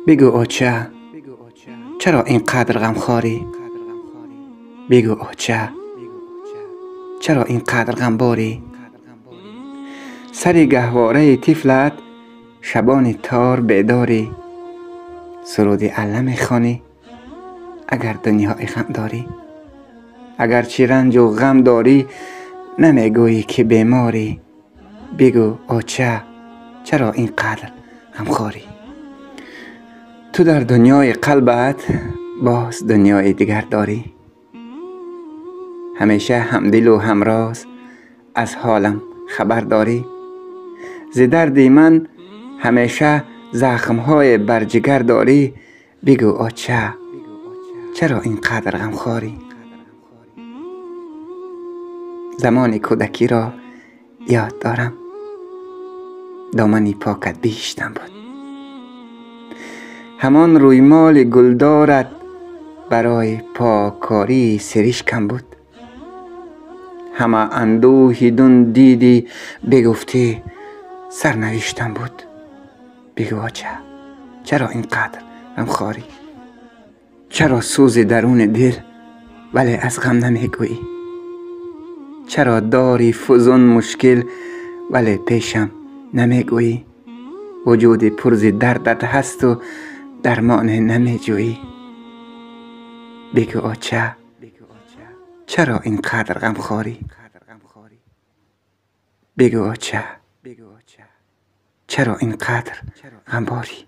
بگو اوچه چرا اینقدر غمخواری؟ بگو اوچه چرا اینقدر غمباری؟ سر گهواره طفلت شبان تار بیداری، سرود علم خوانی اگر دنیای غم داری. اگر چی رنج و غم داری نمیگویی که بیماری. بگو اوچه چرا اینقدر غمخواری؟ تو در دنیای قلبت باز دنیای دیگر داری. همیشه همدل و همراز از حالم خبر داری. ز درد من همیشه زخمهای بر جگر داری. بگو اوچه چرا اینقدر غمخواری؟ زمان کودکی را یاد دارم، دامنی پاکت بیشتم بود. همان رویمال گلدارت برای پاکاری سرشکم بود. همه اندوه دون دیدی بگفتی سرنوشتم بود. بگو اوچه چرا اینقدر غمخواری؟ چرا سوز درون دل ولی از غم نمیگویی؟ چرا داری فزون مشکل ولی پیشم نمیگویی؟ وجود پر ز دردت هست و درمان نمیجویی. بگو اوچه چرا اینقدر غمخواری؟ بگو اوچه چرا اینقدر غمباری؟